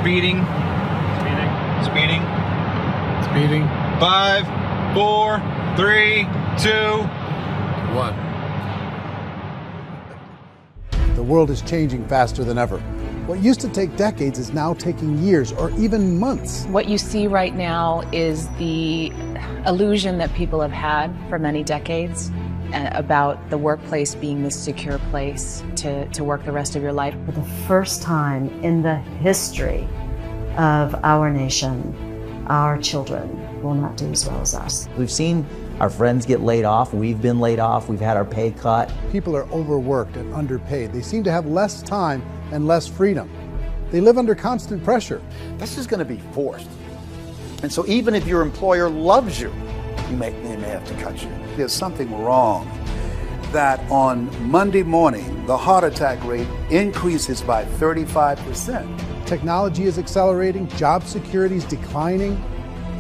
Speeding. Speeding. Speeding. 5, 4, 3, 2, 1. The world is changing faster than ever. What used to take decades is now taking years or even months. What you see right now is the illusion that people have had for many decades about the workplace being this secure place to work the rest of your life. For the first time in the history of our nation, our children will not do as well as us. We've seen our friends get laid off. We've been laid off. We've had our pay cut. People are overworked and underpaid. They seem to have less time and less freedom. They live under constant pressure. This is going to be forced. And so even if your employer loves you, they may have to cut you. There's something wrong that on Monday morning, the heart attack rate increases by 35%. Technology is accelerating, job security is declining.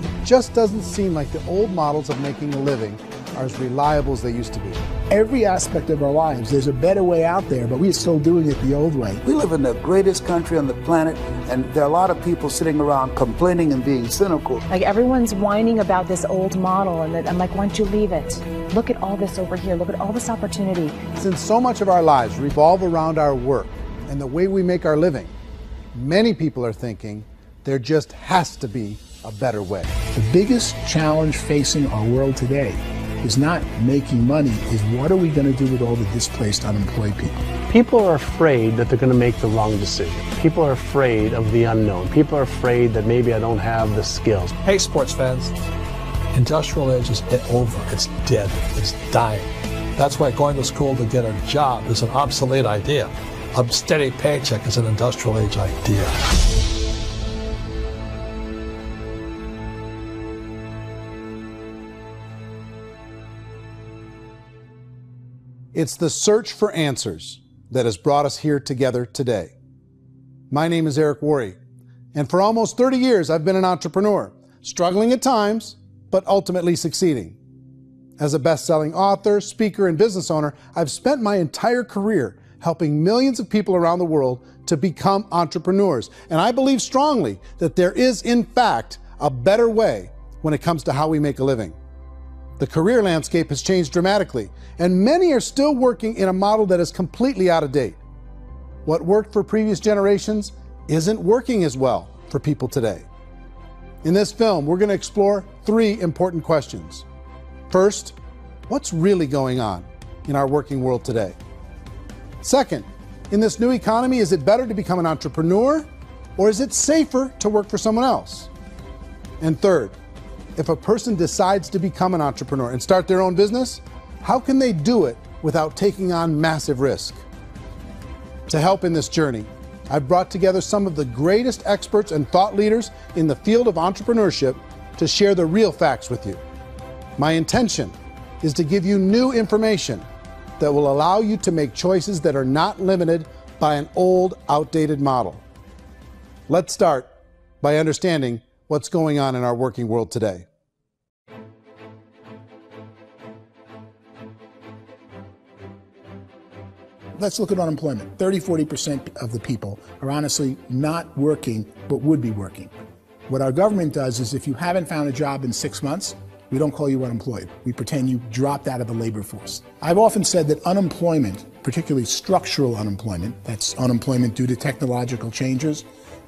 It just doesn't seem like the old models of making a living are as reliable as they used to be. Every aspect of our lives, there's a better way out there, but we're still doing it the old way. We live in the greatest country on the planet, and there are a lot of people sitting around complaining and being cynical. Like everyone's whining about this old model, and I'm like, why don't you leave it? Look at all this over here. Look at all this opportunity. Since so much of our lives revolve around our work and the way we make our living, many people are thinking there just has to be a better way. The biggest challenge facing our world today is not making money, is what are we going to do with all the displaced, unemployed people? People are afraid that they're going to make the wrong decision. People are afraid of the unknown. People are afraid that maybe I don't have the skills. Hey, sports fans. Industrial age is over. It's dead. It's dying. That's why going to school to get a job is an obsolete idea. A steady paycheck is an industrial age idea. It's the search for answers that has brought us here together today. My name is Eric Worre, and for almost 30 years I've been an entrepreneur, struggling at times, but ultimately succeeding. As a best-selling author, speaker, and business owner, I've spent my entire career helping millions of people around the world to become entrepreneurs. And I believe strongly that there is, in fact, a better way when it comes to how we make a living. The career landscape has changed dramatically, and many are still working in a model that is completely out of date. What worked for previous generations isn't working as well for people today. In this film, we're going to explore 3 important questions. First, what's really going on in our working world today? Second, in this new economy, is it better to become an entrepreneur, or is it safer to work for someone else? And third, if a person decides to become an entrepreneur and start their own business, how can they do it without taking on massive risk? To help in this journey, I've brought together some of the greatest experts and thought leaders in the field of entrepreneurship to share the real facts with you. My intention is to give you new information that will allow you to make choices that are not limited by an old, outdated model. Let's start by understanding what's going on in our working world today. Let's look at unemployment. 30–40% of the people are honestly not working, but would be working. What our government does is if you haven't found a job in 6 months, we don't call you unemployed. We pretend you dropped out of the labor force. I've often said that unemployment, particularly structural unemployment, that's unemployment due to technological changes,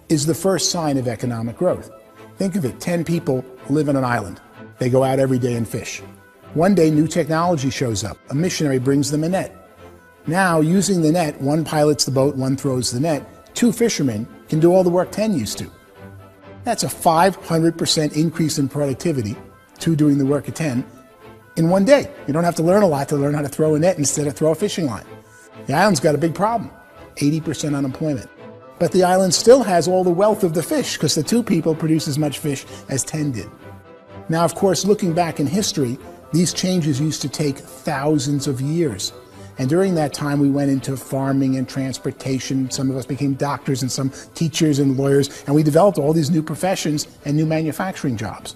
is the first sign of economic growth. Think of it, 10 people live on an island. They go out every day and fish. One day, new technology shows up. A missionary brings them a net. Now, using the net, one pilots the boat, one throws the net. 2 fishermen can do all the work 10 used to. That's a 500% increase in productivity, 2 doing the work of 10, in one day. You don't have to learn a lot to learn how to throw a net instead of throw a fishing line. The island's got a big problem, 80% unemployment. But the island still has all the wealth of the fish because the 2 people produce as much fish as 10 did. Now, of course, looking back in history, these changes used to take thousands of years. And during that time, we went into farming and transportation. Some of us became doctors and some teachers and lawyers, and we developed all these new professions and new manufacturing jobs.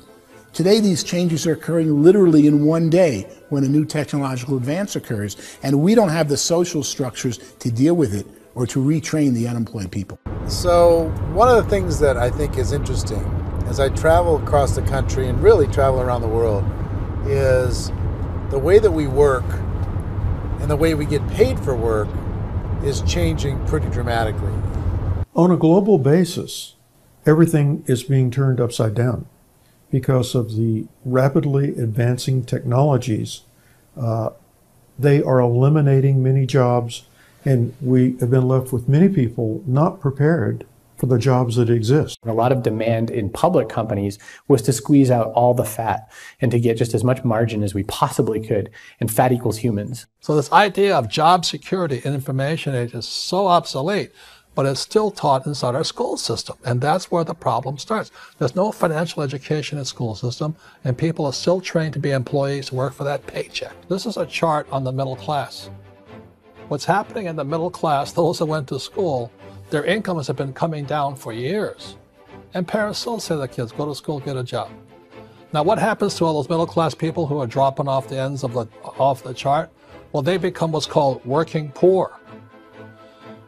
Today, these changes are occurring literally in one day when a new technological advance occurs, and we don't have the social structures to deal with it or to retrain the unemployed people. So one of the things that I think is interesting as I travel across the country and really travel around the world is the way that we work and the way we get paid for work is changing pretty dramatically. On a global basis, everything is being turned upside down because of the rapidly advancing technologies. They are eliminating many jobs, and we have been left with many people not prepared for the jobs that exist. A lot of demand in public companies was to squeeze out all the fat and to get just as much margin as we possibly could, and fat equals humans. So this idea of job security in information age is so obsolete, but it's still taught inside our school system, and that's where the problem starts. There's no financial education in the school system, and people are still trained to be employees to work for that paycheck. This is a chart on the middle class. What's happening in the middle class, those that went to school, their incomes have been coming down for years. And parents still say to their kids, go to school, get a job. Now what happens to all those middle class people who are dropping off the ends of the chart? Well, they become what's called working poor.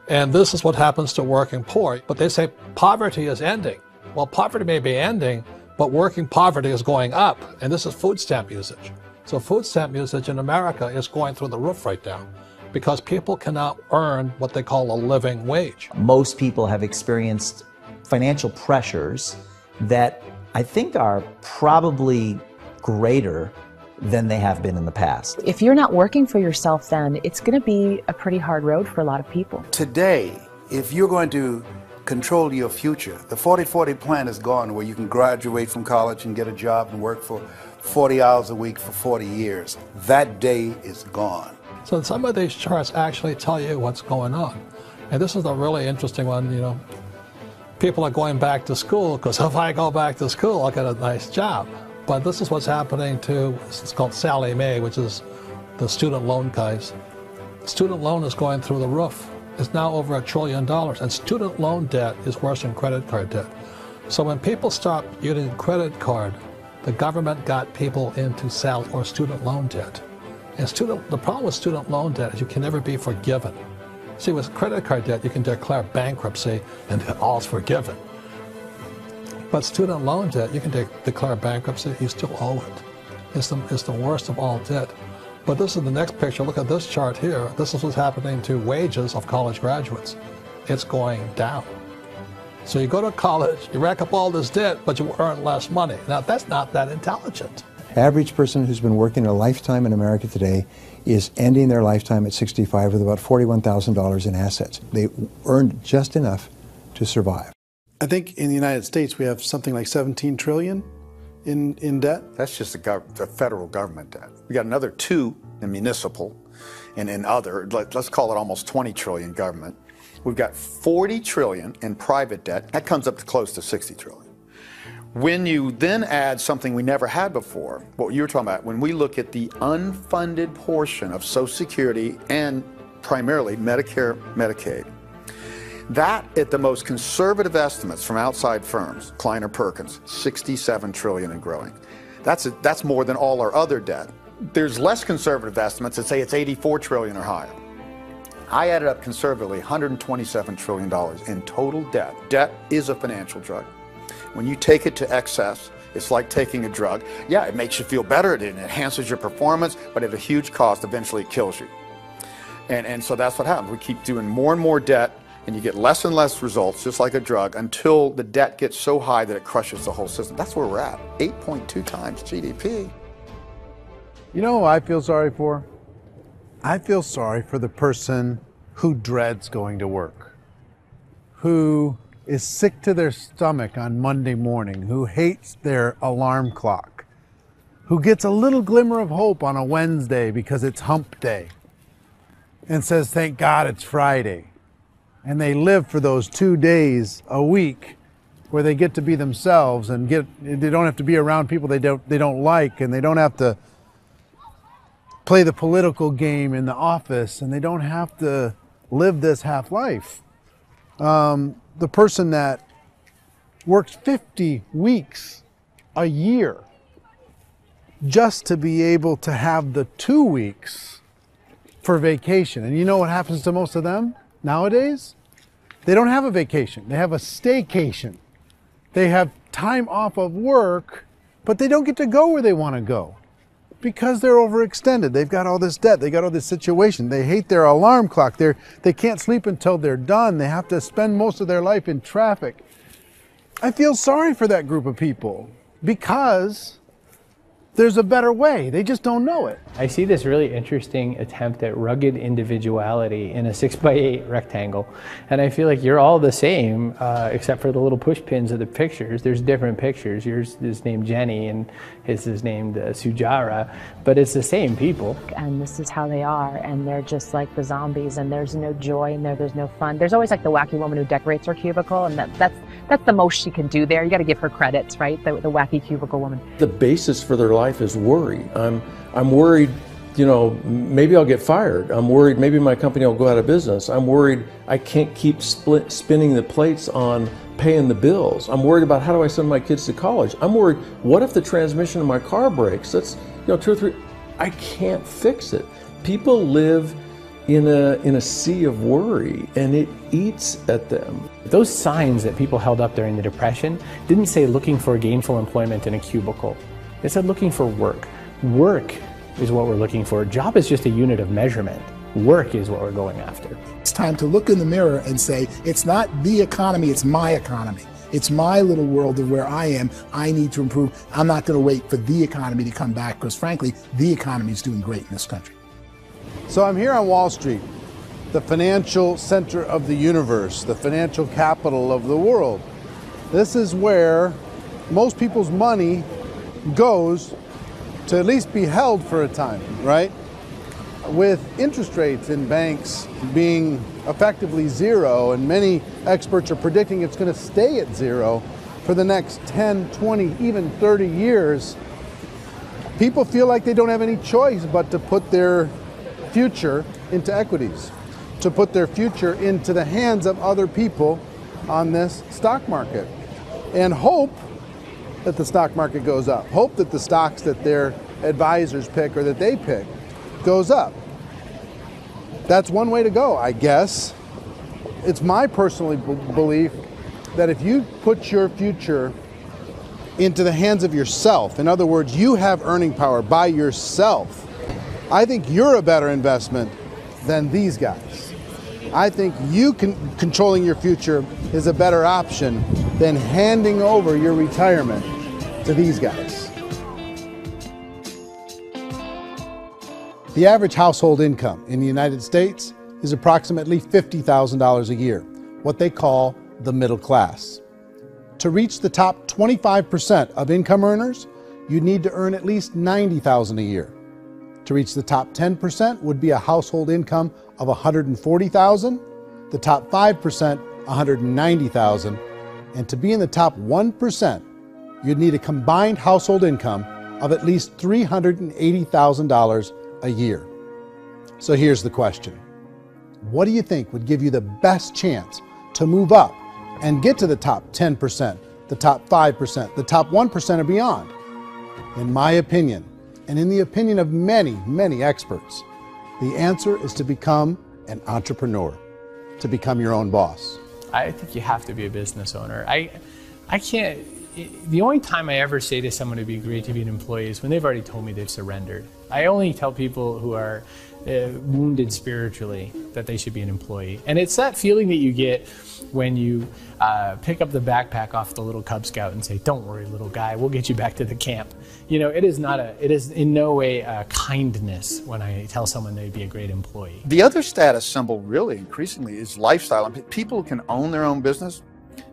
And this is what happens to working poor. But they say poverty is ending. Well, poverty may be ending, but working poverty is going up. And this is food stamp usage. So food stamp usage in America is going through the roof right now, because people cannot earn what they call a living wage. Most people have experienced financial pressures that I think are probably greater than they have been in the past. If you're not working for yourself, then it's going to be a pretty hard road for a lot of people. Today, if you're going to control your future, the 40-40 plan is gone, where you can graduate from college and get a job and work for 40 hours a week for 40 years. That day is gone. So some of these charts actually tell you what's going on. And this is a really interesting one, you know. People are going back to school because if I go back to school, I'll get a nice job. But this is what's happening to, it's called Sallie Mae, which is the student loan guys. Student loan is going through the roof. It's now over $1 trillion. And student loan debt is worse than credit card debt. So when people stopped using credit card, the government got people into student loan debt. And the problem with student loan debt is you can never be forgiven. See, with credit card debt, you can declare bankruptcy and all's forgiven. But student loan debt, you can declare bankruptcy, you still owe it. It's the worst of all debt. But this is the next picture. Look at this chart here. This is what's happening to wages of college graduates. It's going down. So you go to college, you rack up all this debt, but you earn less money. Now, that's not that intelligent. Average person who's been working a lifetime in America today is ending their lifetime at 65 with about $41,000 in assets. They earned just enough to survive. I think in the United States we have something like 17 trillion in debt. That's just the federal government debt. We got another 2 in municipal and in other, let's call it almost 20 trillion government. We've got 40 trillion in private debt. That comes up to close to 60 trillion. When you then add something we never had before, what you were talking about, when we look at the unfunded portion of Social Security and primarily Medicare, Medicaid, that at the most conservative estimates from outside firms, Kleiner Perkins, 67 trillion and growing. That's more than all our other debt. There's less conservative estimates that say it's 84 trillion or higher. I added up conservatively $127 trillion in total debt. Debt is a financial drug. When you take it to excess, it's like taking a drug. Yeah, it makes you feel better, it enhances your performance, but at a huge cost, eventually it kills you. And so that's what happens. We keep doing more and more debt, and you get less and less results, just like a drug, until the debt gets so high that it crushes the whole system. That's where we're at, 8.2 times GDP. You know who I feel sorry for? I feel sorry for the person who dreads going to work, who is sick to their stomach on Monday morning, who hates their alarm clock, who gets a little glimmer of hope on a Wednesday because it's hump day and says, thank God it's Friday. And they live for those 2 days a week where they get to be themselves and they don't have to be around people they don't like, and they don't have to play the political game in the office, and they don't have to live this half life. The person that works 50 weeks a year just to be able to have the 2 weeks for vacation. And you know what happens to most of them? Nowadays, they don't have a vacation. They have a staycation. They have time off of work, but they don't get to go where they want to go because they're overextended. They've got all this debt. They got all this situation. They hate their alarm clock. They can't sleep until they're done. They have to spend most of their life in traffic. I feel sorry for that group of people because there's a better way. They just don't know it. I see this really interesting attempt at rugged individuality in a 6x8 rectangle. And I feel like you're all the same, except for the little push pins of the pictures. There's different pictures. Yours is named Jenny and his is named Sujara, but it's the same people. And this is how they are, and they're just like the zombies, and there's no joy in there, there's no fun. There's always like the wacky woman who decorates her cubicle, and that's the most she can do there. You got to give her credits, right? The wacky cubicle woman. The basis for their life is worry. I'm worried, you know, maybe I'll get fired. I'm worried maybe my company will go out of business. I'm worried I can't keep spinning the plates on paying the bills. I'm worried about how do I send my kids to college. I'm worried, what if the transmission of my car breaks? That's, you know, 2 or 3, I can't fix it. People live in a sea of worry, and it eats at them. Those signs that people held up during the Depression didn't say looking for gainful employment in a cubicle. They said looking for work. Work is what we're looking for. Job is just a unit of measurement. Work is what we're going after. It's time to look in the mirror and say, it's not the economy, it's my economy. It's my little world of where I am. I need to improve. I'm not going to wait for the economy to come back because, frankly, the economy is doing great in this country. So I'm here on Wall Street, the financial center of the universe, the financial capital of the world. This is where most people's money goes to at least be held for a time, right? With interest rates in banks being effectively zero, and many experts are predicting it's going to stay at zero for the next 10, 20, even 30 years, people feel like they don't have any choice but to put their future into equities, to put their future into the hands of other people on this stock market, and hope that the stock market goes up, hope that the stocks that their advisors pick or that they pick goes up. That's one way to go, I guess. It's my personal belief that if you put your future into the hands of yourself, in other words, you have earning power by yourself, I think you're a better investment than these guys. I think you controlling your future is a better option than handing over your retirement to these guys. The average household income in the United States is approximately $50,000 a year, what they call the middle class. To reach the top 25% of income earners, you need to earn at least $90,000 a year. To reach the top 10% would be a household income of $140,000, the top 5%, $190,000, and to be in the top 1%, you'd need a combined household income of at least $380,000 a year. So here's the question. What do you think would give you the best chance to move up and get to the top 10%, the top 5%, the top 1% or beyond? In my opinion, and in the opinion of many, many experts, the answer is to become an entrepreneur, to become your own boss. I think you have to be a business owner. I can't, the only time I ever say to someone it'd be great to be an employee is when they've already told me they've surrendered. I only tell people who are wounded spiritually that they should be an employee. And it's that feeling that you get when you pick up the backpack off the little Cub Scout and say, "Don't worry, little guy, we'll get you back to the camp." You know, it is in no way a kindness when I tell someone they'd be a great employee. The other status symbol really increasingly is lifestyle. I mean, people can own their own business,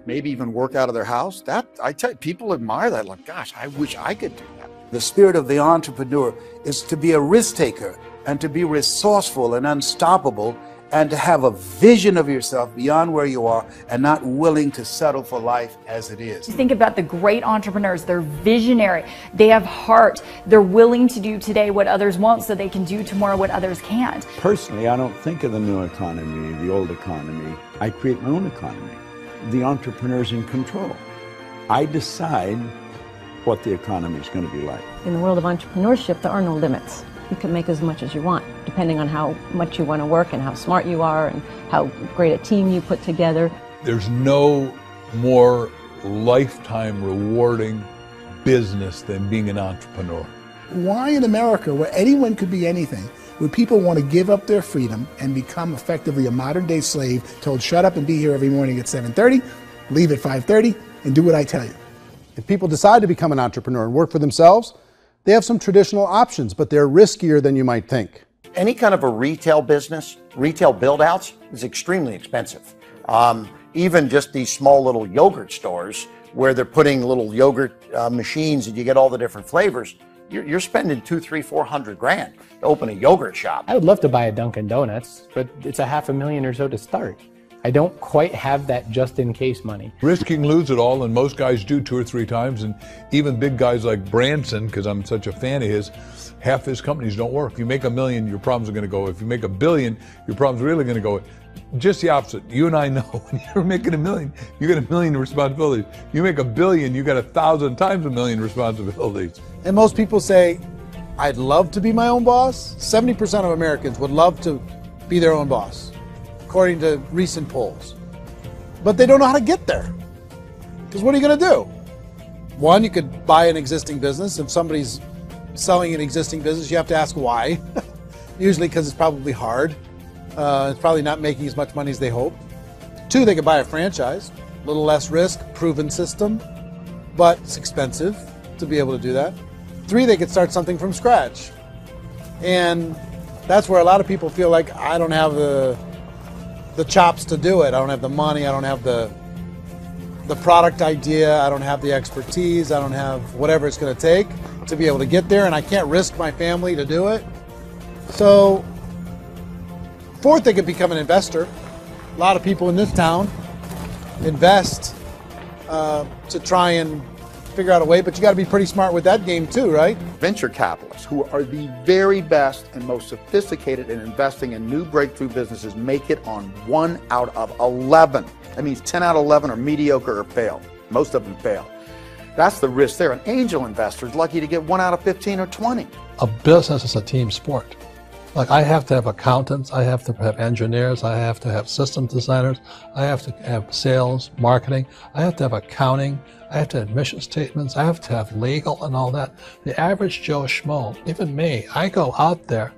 maybe even work out of their house. That, I tell you, people admire that. Like, gosh, I wish I could do that. The spirit of the entrepreneur is to be a risk taker and to be resourceful and unstoppable and to have a vision of yourself beyond where you are and not willing to settle for life as it is. Think about the great entrepreneurs. They're visionary. They have heart. They're willing to do today what others won't so they can do tomorrow what others can't. Personally, I don't think of the new economy, the old economy. I create my own economy. The entrepreneur's in control. I decide what the economy is going to be like. In the world of entrepreneurship, there are no limits. you can make as much as you want, depending on how much you want to work and how smart you are and how great a team you put together. There's no more lifetime rewarding business than being an entrepreneur. Why in America, where anyone could be anything, would people want to give up their freedom and become effectively a modern-day slave, told shut up and be here every morning at 7:30, leave at 5:30, and do what I tell you? If people decide to become an entrepreneur and work for themselves, they have some traditional options, but they're riskier than you might think. Any kind of a retail business, retail build-outs, is extremely expensive. Even just these small little yogurt stores where they're putting little yogurt machines and you get all the different flavors, you're spending $200,000, $300,000, $400,000 to open a yogurt shop. I would love to buy a Dunkin' Donuts, but it's $500,000 or so to start. I don't quite have that just-in-case money. Risk you can lose it all, and most guys do 2 or 3 times, and even big guys like Branson, because I'm such a fan of his, half his companies don't work. If you make $1 million, your problems are going to go. If you make $1 billion, your problems are really going to go. Just the opposite. You and I know when you're making $1 million, you get $1 million responsibilities. You make $1 billion, you got 1,000 times $1 million responsibilities. And most people say, I'd love to be my own boss. 70% of Americans would love to be their own boss, according to recent polls. But they don't know how to get there. Because what are you going to do? One, you could buy an existing business. If somebody's selling an existing business, you have to ask why. Usually because it's probably hard. It's probably not making as much money as they hope. 2, they could buy a franchise. A little less risk, proven system, but it's expensive to be able to do that. 3, they could start something from scratch. And that's where a lot of people feel like, I don't have the chops to do it. I don't have the money. I don't have the product idea. I don't have the expertise. I don't have whatever it's going to take to be able to get there, and I can't risk my family to do it. So, 4th, they could become an investor. A lot of people in this town invest to try and figure out a way, but you got to be pretty smart with that game too, right? Venture capitalists, who are the very best and most sophisticated in investing in new breakthrough businesses, make it on 1 out of 11. That means 10 out of 11 are mediocre or fail. Most of them fail. That's the risk there. An angel investor is lucky to get 1 out of 15 or 20. A business is a team sport. Like, I have to have accountants, I have to have engineers, I have to have system designers, I have to have sales, marketing, I have to have accounting, I have to have mission statements, I have to have legal and all that. The average Joe Schmo, even me, I go out there,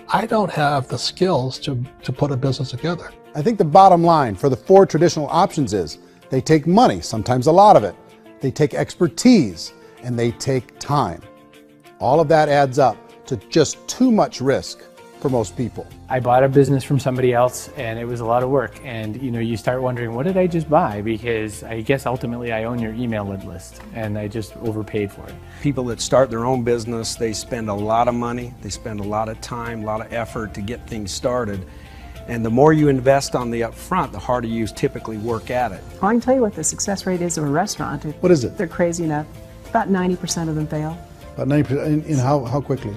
I don't have the skills to put a business together. I think the bottom line for the 4 traditional options is they take money, sometimes a lot of it. They take expertise, and they take time. All of that adds up to just too much risk for most people. I bought a business from somebody else and it was a lot of work, and you start wondering, what did I just buy? Because I guess ultimately I own your email list and I just overpaid for it. People that start their own business, they spend a lot of money, they spend a lot of time, a lot of effort to get things started. And the more you invest on the upfront, the harder you typically work at it. I can tell you what the success rate is of a restaurant. What is it? They're crazy enough. About 90% of them fail. About 90%, in how quickly?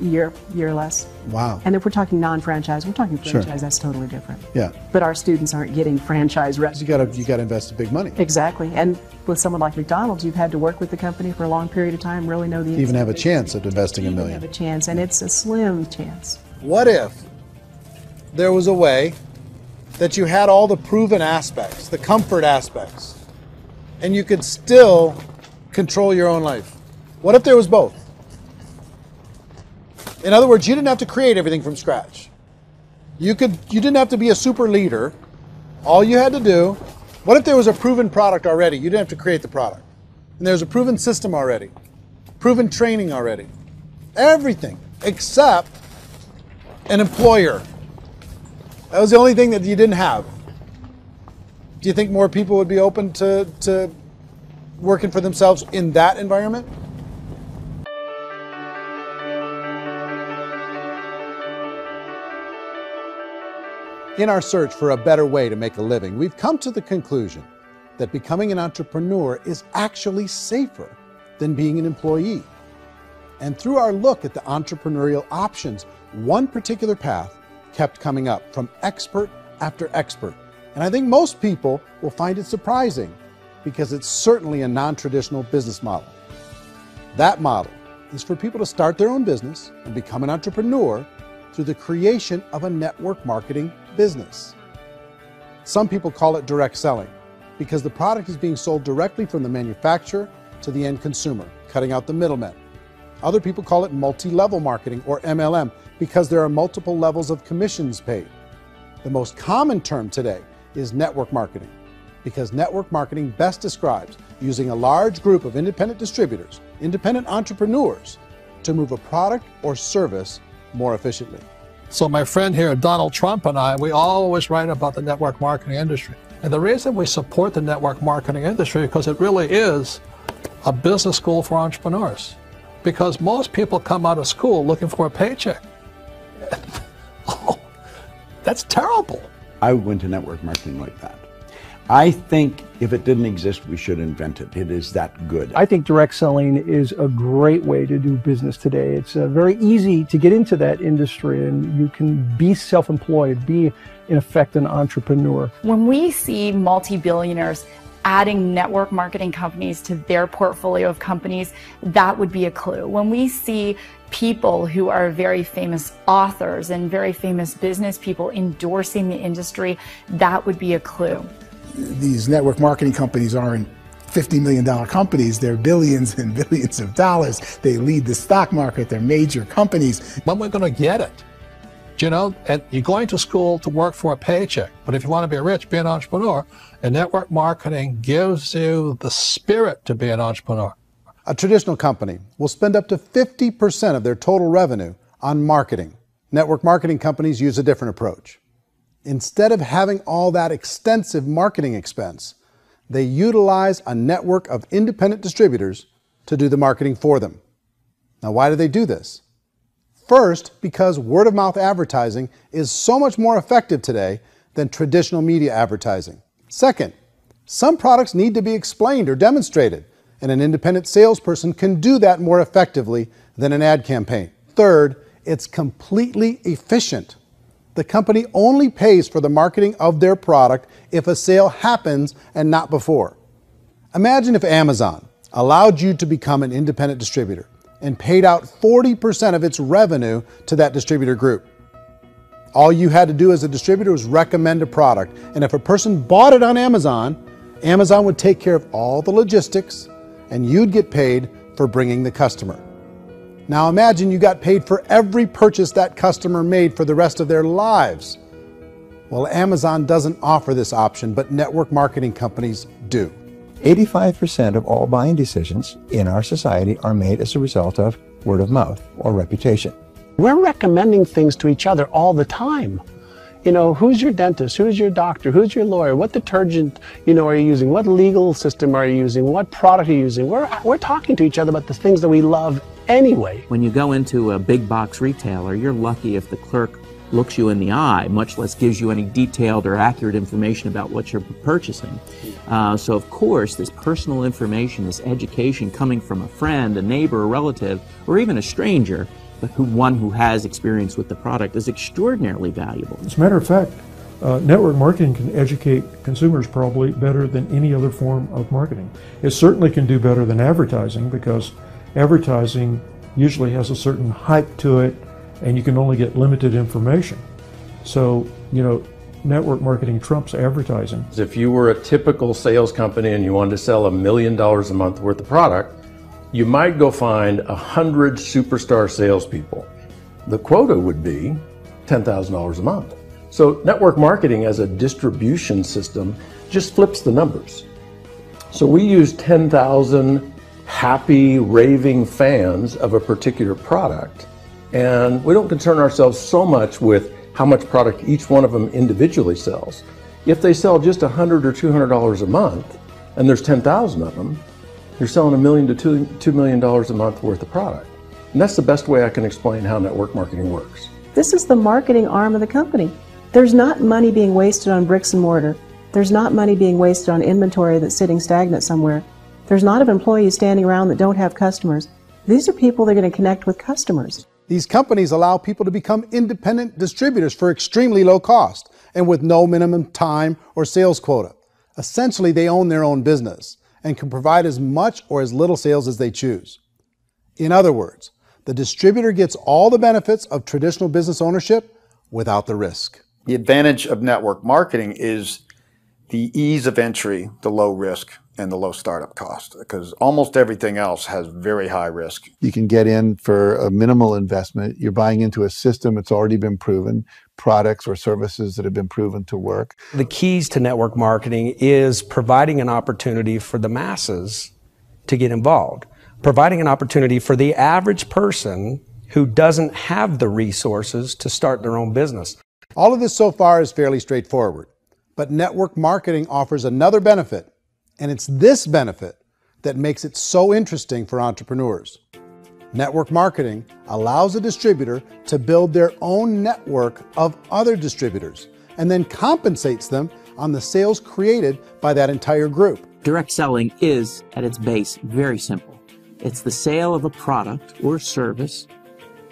Year or less. Wow. And if we're talking non-franchise, we're talking franchise, Sure. That's totally different. Yeah. But our students aren't getting franchise restaurants. You got to invest big money. Exactly. And with someone like McDonald's, you've had to work with the company for a long period of time, really know the Even have a chance at investing $1 million. have a chance, and it's a slim chance. What if there was a way that you had all the proven aspects, the comfort aspects, and you could still control your own life? What if there was both? In other words, you didn't have to create everything from scratch. You didn't have to be a super leader. All you had to do, what if there was a proven product already? You didn't have to create the product. And there's a proven system already, proven training already. Everything except an employer. That was the only thing that you didn't have. Do you think more people would be open to working for themselves in that environment? In our search for a better way to make a living, we've come to the conclusion that becoming an entrepreneur is actually safer than being an employee. And through our look at the entrepreneurial options, one particular path kept coming up from expert after expert. And I think most people will find it surprising because it's certainly a non-traditional business model. That model is for people to start their own business and become an entrepreneur through the creation of a network marketing business. Some people call it direct selling because the product is being sold directly from the manufacturer to the end consumer, cutting out the middlemen. Other people call it multi-level marketing, or MLM, because there are multiple levels of commissions paid. The most common term today is network marketing, because network marketing best describes using a large group of independent distributors, independent entrepreneurs, to move a product or service more efficiently. So my friend here, Donald Trump, and I, we always write about the network marketing industry. And the reason we support the network marketing industry is because it really is a business school for entrepreneurs. Because most people come out of school looking for a paycheck. Oh, that's terrible. I went to network marketing like that. I think if it didn't exist, we should invent it. It is that good. I think direct selling is a great way to do business today. It's very easy to get into that industry, and you can be self-employed, be in effect an entrepreneur. When we see multi-billionaires adding network marketing companies to their portfolio of companies, that would be a clue. When we see people who are very famous authors and very famous business people endorsing the industry, that would be a clue. These network marketing companies aren't $50 million companies. They're billions and billions of dollars. They lead the stock market. They're major companies. When we're going to get it? You know, and you're going to school to work for a paycheck. But if you want to be rich, be an entrepreneur. And network marketing gives you the spirit to be an entrepreneur. A traditional company will spend up to 50% of their total revenue on marketing. Network marketing companies use a different approach. Instead of having all that extensive marketing expense, they utilize a network of independent distributors to do the marketing for them. Now, why do they do this? First, because word-of-mouth advertising is so much more effective today than traditional media advertising. Second, some products need to be explained or demonstrated, and an independent salesperson can do that more effectively than an ad campaign. Third, it's completely efficient. The company only pays for the marketing of their product if a sale happens and not before. Imagine if Amazon allowed you to become an independent distributor and paid out 40% of its revenue to that distributor group. All you had to do as a distributor was recommend a product, and if a person bought it on Amazon, Amazon would take care of all the logistics, and you'd get paid for bringing the customer. Now imagine you got paid for every purchase that customer made for the rest of their lives. Well, Amazon doesn't offer this option, but network marketing companies do. 85% of all buying decisions in our society are made as a result of word of mouth or reputation. We're recommending things to each other all the time. You know, who's your dentist? Who's your doctor? Who's your lawyer? What detergent, are you using? What legal system are you using? What product are you using? We're talking to each other about the things that we love anyway. When you go into a big box retailer, you're lucky if the clerk looks you in the eye, much less gives you any detailed or accurate information about what you're purchasing. So of course, this personal information, this education coming from a friend, a neighbor, a relative, or even a stranger, but one who has experience with the product is extraordinarily valuable. As a matter of fact, network marketing can educate consumers probably better than any other form of marketing. It certainly can do better than advertising, because advertising usually has a certain hype to it, and you can only get limited information. So, network marketing trumps advertising. If you were a typical sales company and you wanted to sell $1 million a month worth of product, you might go find 100 superstar salespeople. The quota would be $10,000 a month. So network marketing as a distribution system just flips the numbers. So we use 10,000 happy, raving fans of a particular product, and we don't concern ourselves so much with how much product each one of them individually sells. If they sell just $100 or $200 a month, and there's 10,000 of them, you're selling $1 million to $2 million a month worth of product. And that's the best way I can explain how network marketing works. This is the marketing arm of the company. There's not money being wasted on bricks and mortar. There's not money being wasted on inventory that's sitting stagnant somewhere. There's not of employees standing around that don't have customers. These are people that are going to connect with customers. These companies allow people to become independent distributors for extremely low cost and with no minimum time or sales quota. Essentially, they own their own business and can provide as much or as little sales as they choose. In other words, the distributor gets all the benefits of traditional business ownership without the risk. The advantage of network marketing is the ease of entry, the low risk, and the low startup cost, because almost everything else has very high risk. You can get in for a minimal investment. You're buying into a system that's already been proven, products or services that have been proven to work. The keys to network marketing is providing an opportunity for the masses to get involved, providing an opportunity for the average person who doesn't have the resources to start their own business. All of this so far is fairly straightforward, but network marketing offers another benefit, and it's this benefit that makes it so interesting for entrepreneurs. Network marketing allows a distributor to build their own network of other distributors and then compensates them on the sales created by that entire group. Direct selling is, at its base, very simple. It's the sale of a product or service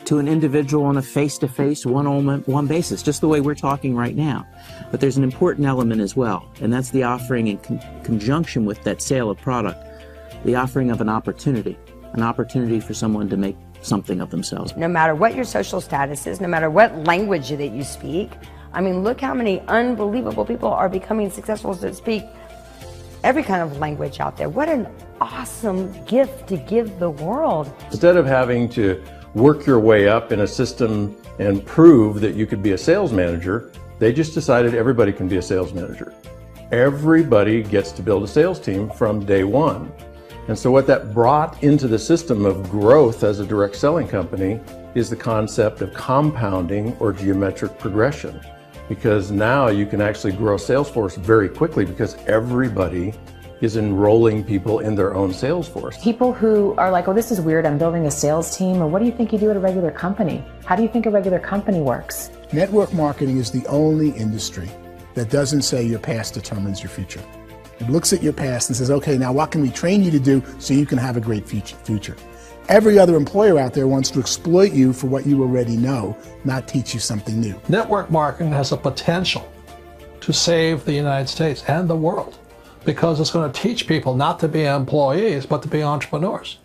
to an individual on a face-to-face, one-on-one basis, just the way we're talking right now. But there's an important element as well, and that's the offering in conjunction with that sale of product, the offering of an opportunity for someone to make something of themselves. No matter what your social status is, no matter what language that you speak, I mean, look how many unbelievable people are becoming successful that speak every kind of language out there. What an awesome gift to give the world. Instead of having to work your way up in a system and prove that you could be a sales manager, they just decided everybody can be a sales manager. Everybody gets to build a sales team from day one. And so what that brought into the system of growth as a direct selling company is the concept of compounding or geometric progression. Because now you can actually grow a sales force very quickly because everybody is enrolling people in their own sales force. People who are like, oh, this is weird, I'm building a sales team, or what do you think you do at a regular company? How do you think a regular company works? Network marketing is the only industry that doesn't say your past determines your future. It looks at your past and says, okay, now what can we train you to do so you can have a great future? Every other employer out there wants to exploit you for what you already know, not teach you something new. Network marketing has a potential to save the United States and the world because it's going to teach people not to be employees, but to be entrepreneurs.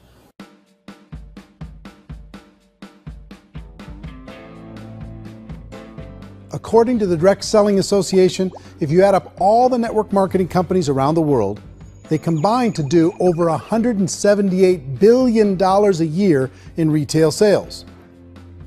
According to the Direct Selling Association, if you add up all the network marketing companies around the world, they combine to do over $178 billion a year in retail sales.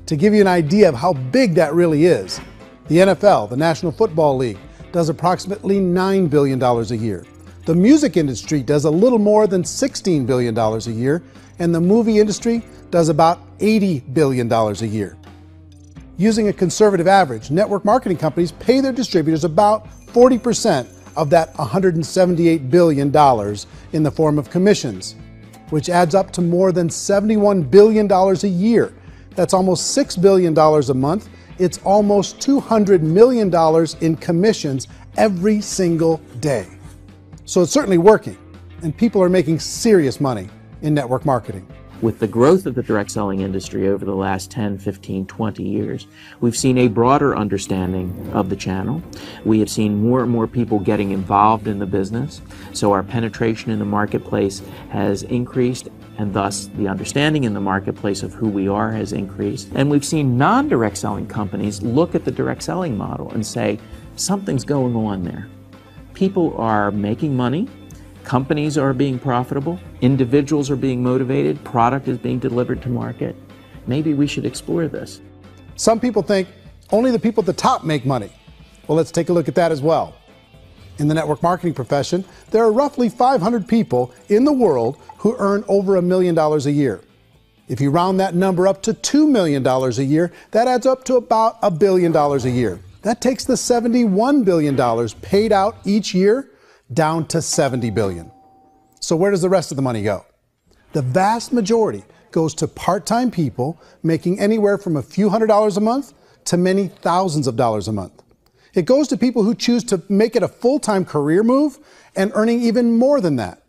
To give you an idea of how big that really is, the NFL, the National Football League, does approximately $9 billion a year. The music industry does a little more than $16 billion a year, and the movie industry does about $80 billion a year. Using a conservative average, network marketing companies pay their distributors about 40% of that $178 billion in the form of commissions, which adds up to more than $71 billion a year. That's almost $6 billion a month. It's almost $200 million in commissions every single day. So it's certainly working, and people are making serious money in network marketing. With the growth of the direct selling industry over the last 10, 15, 20 years, we've seen a broader understanding of the channel. We have seen more and more people getting involved in the business, so our penetration in the marketplace has increased, and thus the understanding in the marketplace of who we are has increased. And we've seen non-direct selling companies look at the direct selling model and say, something's going on there. People are making money, companies are being profitable, individuals are being motivated, product is being delivered to market. Maybe we should explore this. Some people think only the people at the top make money. Well, let's take a look at that as well. In the network marketing profession, there are roughly 500 people in the world who earn over $1 million a year. If you round that number up to $2 million a year, that adds up to about $1 billion a year. That takes the $71 billion paid out each year down to $70 billion. So where does the rest of the money go? The vast majority goes to part-time people making anywhere from a few $100s a month to many thousands of dollars a month. It goes to people who choose to make it a full-time career move and earning even more than that.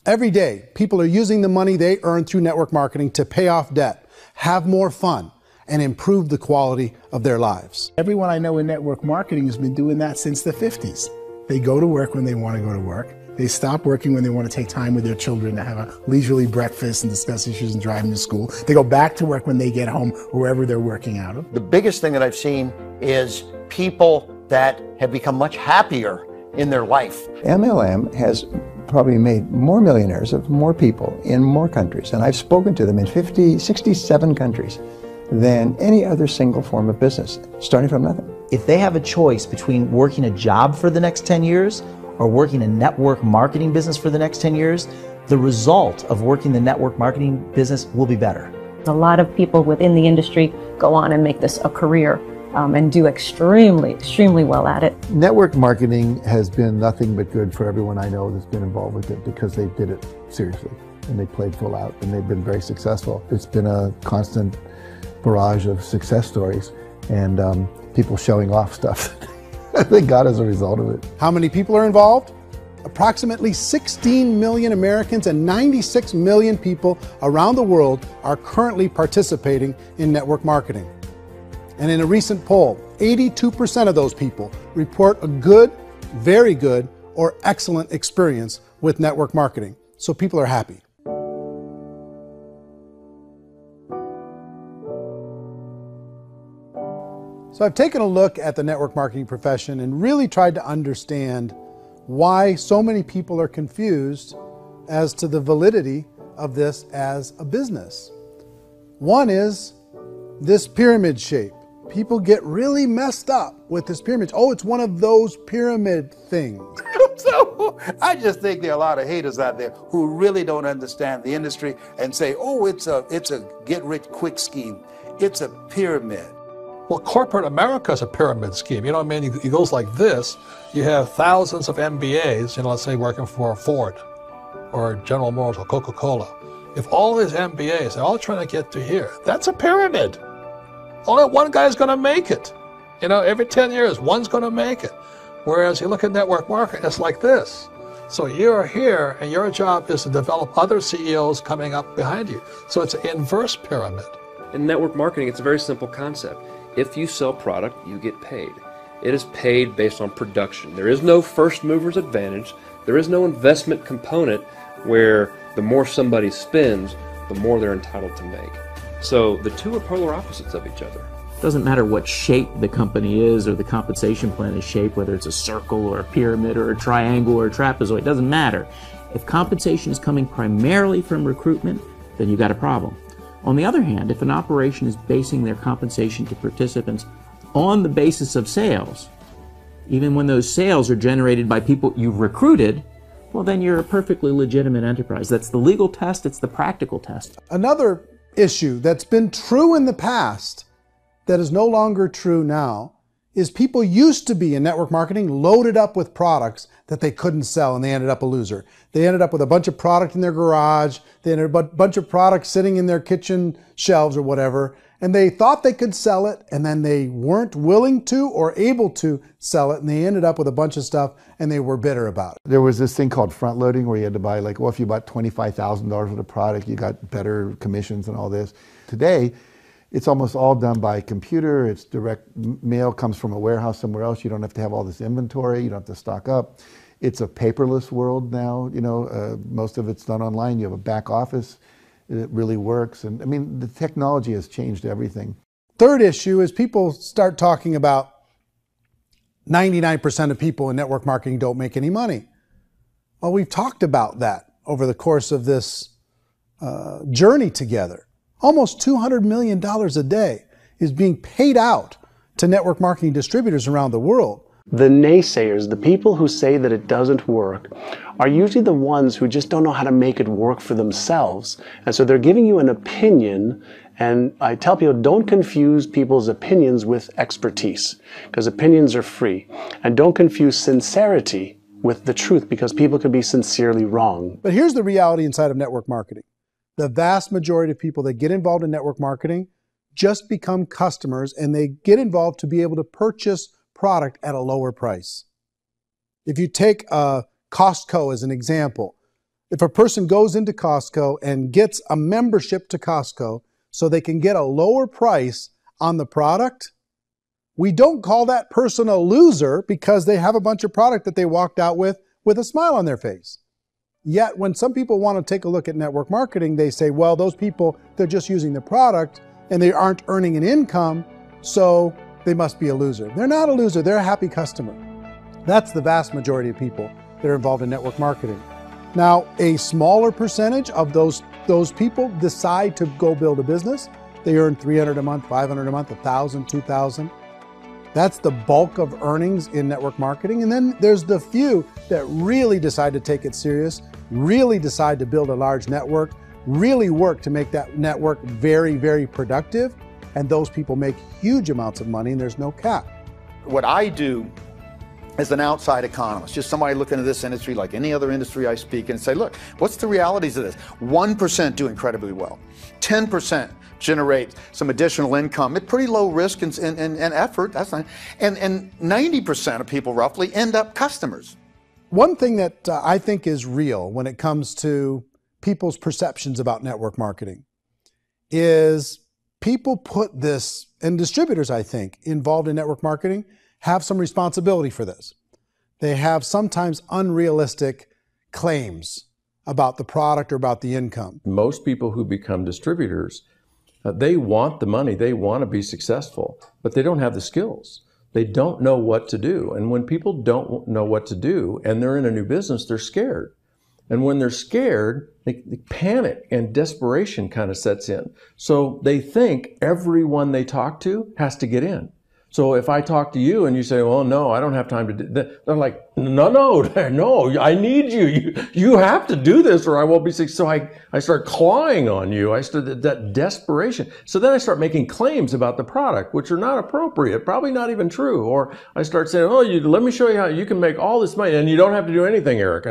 Every day, people are using the money they earn through network marketing to pay off debt, have more fun, and improve the quality of their lives. Everyone I know in network marketing has been doing that since the 50s. They go to work when they want to go to work. They stop working when they want to take time with their children to have a leisurely breakfast and discuss issues and drive them to school. They go back to work when they get home, wherever they're working out of. The biggest thing that I've seen is people that have become much happier in their life. MLM has probably made more millionaires of more people in more countries, and I've spoken to them in 67 countries, than any other single form of business, starting from nothing. If they have a choice between working a job for the next 10 years or working a network marketing business for the next 10 years, the result of working the network marketing business will be better. A lot of people within the industry go on and make this a career and do extremely well at it. Network marketing has been nothing but good for everyone I know that's been involved with it because they did it seriously and they played full out and they've been very successful. It's been a constant barrage of success stories and people showing off stuff that they got as a result of it. How many people are involved? Approximately 16 million Americans and 96 million people around the world are currently participating in network marketing. And in a recent poll, 82% of those people report a good, very good, or excellent experience with network marketing. So people are happy. So I've taken a look at the network marketing profession and really tried to understand why so many people are confused as to the validity of this as a business. One is this pyramid shape. People get really messed up with this pyramid. Oh, it's one of those pyramid things. So I just think there are a lot of haters out there who really don't understand the industry and say, oh, it's a get-rich-quick scheme. It's a pyramid. Well, corporate America is a pyramid scheme. You know what I mean? It goes like this. You have thousands of MBAs, let's say working for Ford or General Motors or Coca-Cola. If all these MBAs are all trying to get to here, that's a pyramid. Only one guy's going to make it. Every 10 years, one's going to make it. Whereas you look at network marketing, it's like this. So you're here, and your job is to develop other CEOs coming up behind you. So it's an inverse pyramid. In network marketing, it's a very simple concept. If you sell product, you get paid. It is paid based on production. There is no first mover's advantage. There is no investment component where the more somebody spends, the more they're entitled to make. So the two are polar opposites of each other. It doesn't matter what shape the company is or the compensation plan is shaped, whether it's a circle or a pyramid or a triangle or a trapezoid, it doesn't matter. If compensation is coming primarily from recruitment, then you've got a problem. On the other hand, if an operation is basing their compensation to participants on the basis of sales, even when those sales are generated by people you've recruited, well, then you're a perfectly legitimate enterprise. That's the legal test, it's the practical test. Another issue that's been true in the past that is no longer true now is people used to be in network marketing loaded up with products that they couldn't sell and they ended up a loser. They ended up with a bunch of product in their garage, they ended up with a bunch of products sitting in their kitchen shelves or whatever, and they thought they could sell it and then they weren't willing to or able to sell it and they ended up with a bunch of stuff and they were bitter about it. There was this thing called front loading where you had to buy if you bought $25,000 worth of product, you got better commissions and all this. Today, it's almost all done by computer. It's direct mail comes from a warehouse somewhere else. You don't have to have all this inventory. You don't have to stock up. It's a paperless world now. Most of it's done online. You have a back office. It really works. And I mean, the technology has changed everything. Third issue is people start talking about 99% of people in network marketing don't make any money. Well, we've talked about that over the course of this journey together. Almost $200 million a day is being paid out to network marketing distributors around the world. The naysayers, the people who say that it doesn't work, are usually the ones who just don't know how to make it work for themselves. And so they're giving you an opinion, and I tell people, don't confuse people's opinions with expertise, because opinions are free. And don't confuse sincerity with the truth, because people can be sincerely wrong. But here's the reality inside of network marketing. The vast majority of people that get involved in network marketing just become customers and they get involved to be able to purchase product at a lower price. If you take Costco as an example, if a person goes into Costco and gets a membership to Costco so they can get a lower price on the product, we don't call that person a loser because they have a bunch of product that they walked out with with a smile on their face. Yet when some people want to take a look at network marketing, they say, well, those people, they're just using the product and they aren't earning an income, so they must be a loser. They're not a loser, they're a happy customer. That's the vast majority of people that are involved in network marketing. Now, a smaller percentage of those people decide to go build a business. They earn $300 a month, $500 a month, $1,000, $2,000. That's the bulk of earnings in network marketing. And then there's the few that really decide to take it serious, really decide to build a large network, really work to make that network very, very productive. And those people make huge amounts of money and there's no cap. What I do as an outside economist, just somebody looking at this industry like any other industry I speak and say, look, what's the realities of this? 1% do incredibly well. 10% generate some additional income at pretty low risk and effort. That's not, and 90% of people roughly end up customers. One thing that I think is real when it comes to people's perceptions about network marketing is people put this, and distributors, I think, involved in network marketing have some responsibility for this. They have sometimes unrealistic claims about the product or about the income. Most people who become distributors, they want the money, they want to be successful, but they don't have the skills. They don't know what to do. And when people don't know what to do and they're in a new business, they're scared. And when they're scared, they panic and desperation kind of sets in. So they think everyone they talk to has to get in. So if I talk to you and you say, well, no, I don't have time to do that, they're like, no, I need you. You have to do this or I won't be successful. So I start clawing on you. I start that desperation. So then I start making claims about the product, which are not appropriate, probably not even true. Or I start saying, oh, let me show you how you can make all this money and you don't have to do anything, Eric.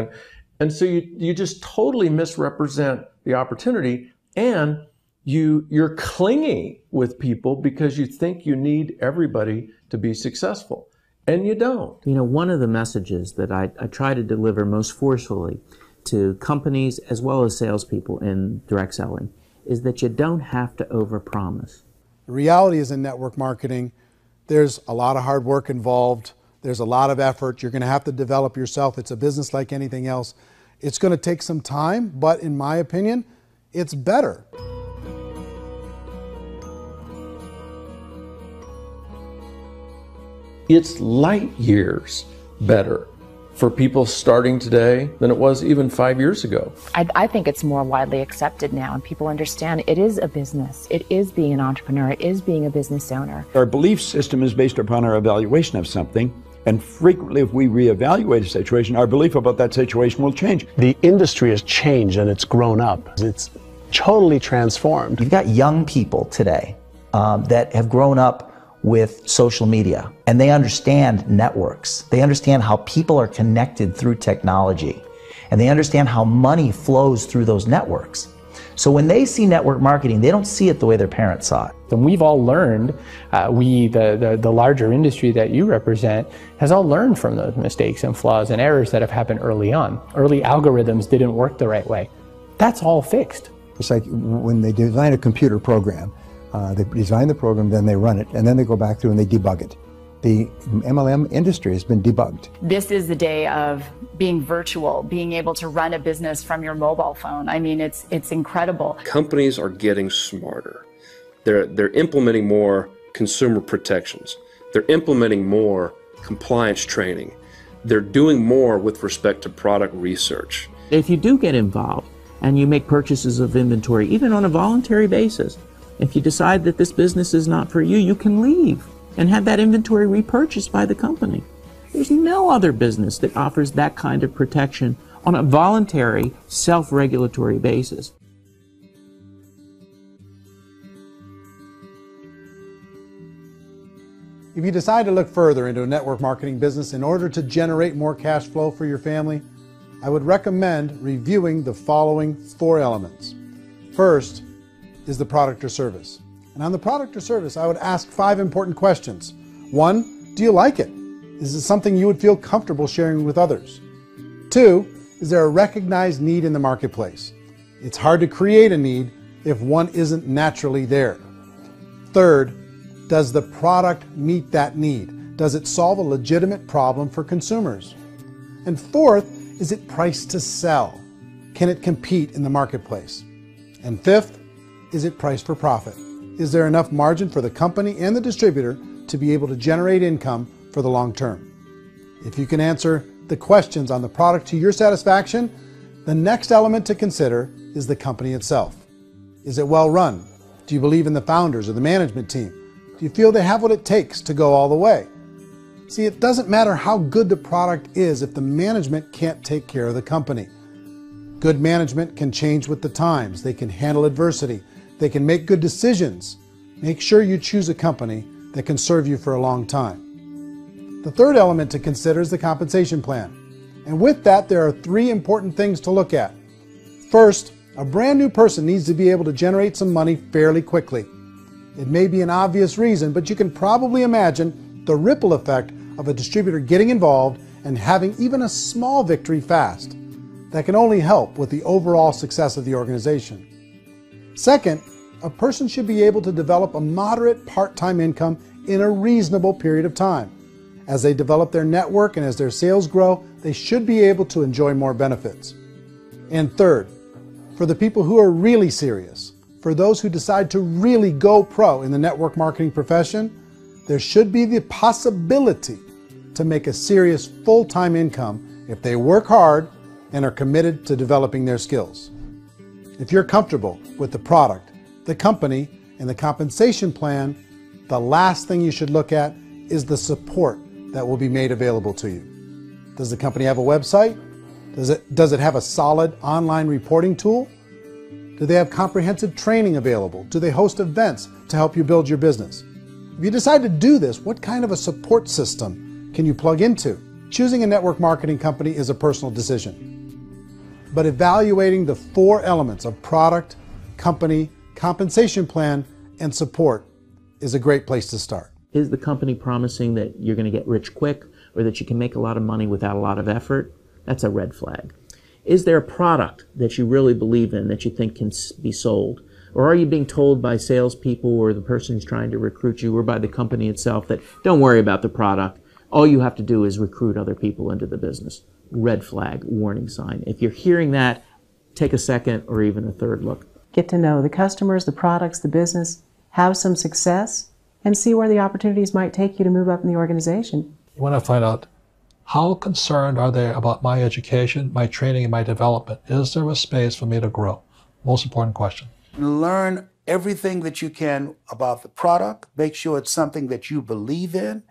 And so you just totally misrepresent the opportunity, and you're clingy with people because you think you need everybody to be successful, and you don't. You know, one of the messages that I try to deliver most forcefully to companies as well as salespeople in direct selling is that you don't have to overpromise. The reality is in network marketing, there's a lot of hard work involved. There's a lot of effort. You're going to have to develop yourself. It's a business like anything else. It's going to take some time, but in my opinion, it's better. It's light years better for people starting today than it was even 5 years ago. I think it's more widely accepted now, and people understand it is a business. It is being an entrepreneur. It is being a business owner. Our belief system is based upon our evaluation of something. And frequently, if we reevaluate a situation, our belief about that situation will change. The industry has changed and it's grown up. It's totally transformed. You've got young people today that have grown up with social media, and they understand networks. They understand how people are connected through technology, and they understand how money flows through those networks. So when they see network marketing, they don't see it the way their parents saw it. And we've all learned, the larger industry that you represent, has all learned from those mistakes and flaws and errors that have happened early on. Early algorithms didn't work the right way. That's all fixed. It's like when they design a computer program, they design the program, then they run it, and then they go back through and they debug it. The MLM industry has been debugged. This is the day of being virtual, being able to run a business from your mobile phone. I mean, it's incredible. Companies are getting smarter. They're implementing more consumer protections. They're implementing more compliance training. They're doing more with respect to product research. If you do get involved and you make purchases of inventory, even on a voluntary basis, if you decide that this business is not for you, you can leave and have that inventory repurchased by the company. There's no other business that offers that kind of protection on a voluntary, self-regulatory basis. If you decide to look further into a network marketing business in order to generate more cash flow for your family, I would recommend reviewing the following 4 elements. First is the product or service. And on the product or service, I would ask 5 important questions. 1, do you like it? Is it something you would feel comfortable sharing with others? 2, is there a recognized need in the marketplace? It's hard to create a need if one isn't naturally there. 3rd, does the product meet that need? Does it solve a legitimate problem for consumers? And 4th, is it priced to sell? Can it compete in the marketplace? And fifth, is it priced for profit? Is there enough margin for the company and the distributor to be able to generate income for the long term? If you can answer the questions on the product to your satisfaction, the next element to consider is the company itself. Is it well run? Do you believe in the founders or the management team? Do you feel they have what it takes to go all the way? See, it doesn't matter how good the product is if the management can't take care of the company. Good management can change with the times. They can handle adversity. They can make good decisions. Make sure you choose a company that can serve you for a long time. The third element to consider is the compensation plan. And with that, there are 3 important things to look at. First, a brand new person needs to be able to generate some money fairly quickly. It may be an obvious reason, but you can probably imagine the ripple effect of a distributor getting involved and having even a small victory fast. That can only help with the overall success of the organization. Second, a person should be able to develop a moderate part-time income in a reasonable period of time. As they develop their network and as their sales grow, they should be able to enjoy more benefits. And third, for the people who are really serious, for those who decide to really go pro in the network marketing profession, there should be the possibility to make a serious full-time income if they work hard and are committed to developing their skills. If you're comfortable with the product, the company, and the compensation plan, the last thing you should look at is the support that will be made available to you. Does the company have a website? Does it have a solid online reporting tool? Do they have comprehensive training available? Do they host events to help you build your business? If you decide to do this, what kind of a support system can you plug into? Choosing a network marketing company is a personal decision. But evaluating the 4 elements of product, company, compensation plan, and support is a great place to start. Is the company promising that you're going to get rich quick or that you can make a lot of money without a lot of effort? That's a red flag. Is there a product that you really believe in that you think can be sold? Or are you being told by salespeople or the person who's trying to recruit you or by the company itself that don't worry about the product, all you have to do is recruit other people into the business? Red flag, warning sign. If you're hearing that, take a second or even a third look. Get to know the customers, the products, the business, have some success, and see where the opportunities might take you to move up in the organization. You want to find out how concerned are they about my education, my training, and my development? Is there a space for me to grow? Most important question. Learn everything that you can about the product. Make sure it's something that you believe in,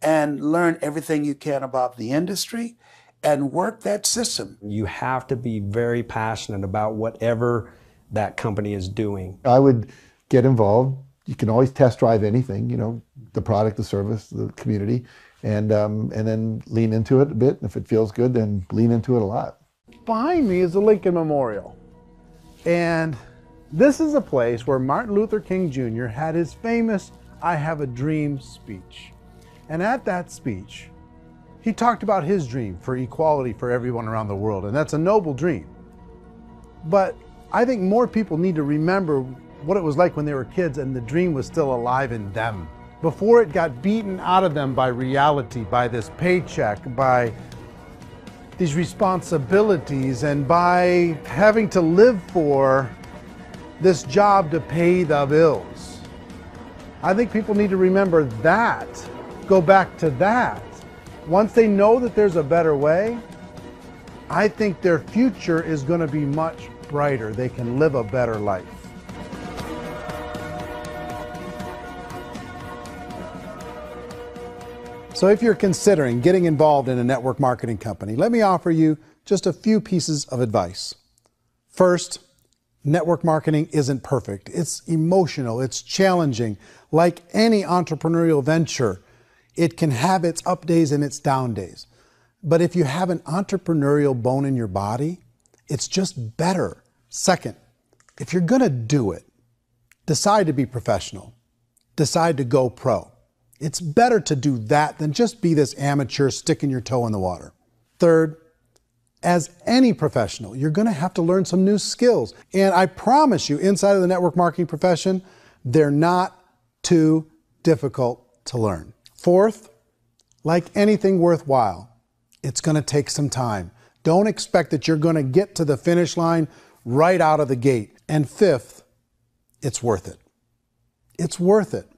and learn everything you can about the industry and work that system. You have to be very passionate about whatever that company is doing. I would get involved. You can always test drive anything, you know, the product, the service, the community, and then lean into it a bit. If it feels good, then lean into it a lot. Behind me is the Lincoln Memorial. And this is a place where Martin Luther King Jr. had his famous "I Have a Dream" speech. And at that speech, he talked about his dream for equality for everyone around the world, and that's a noble dream. But I think more people need to remember what it was like when they were kids and the dream was still alive in them, before it got beaten out of them by reality, by this paycheck, by these responsibilities, and by having to live for this job to pay the bills. I think people need to remember that, go back to that. Once they know that there's a better way, I think their future is going to be much brighter. They can live a better life. So if you're considering getting involved in a network marketing company, let me offer you just a few pieces of advice. First, network marketing isn't perfect. It's emotional, it's challenging. Like any entrepreneurial venture, it can have its up days and its down days. But if you have an entrepreneurial bone in your body, it's just better. Second, if you're gonna do it, decide to be professional. Decide to go pro. It's better to do that than just be this amateur sticking your toe in the water. Third, as any professional, you're gonna have to learn some new skills. And I promise you, inside of the network marketing profession, they're not too difficult to learn. Fourth, like anything worthwhile, it's gonna take some time. Don't expect that you're going to get to the finish line right out of the gate. And fifth, it's worth it. It's worth it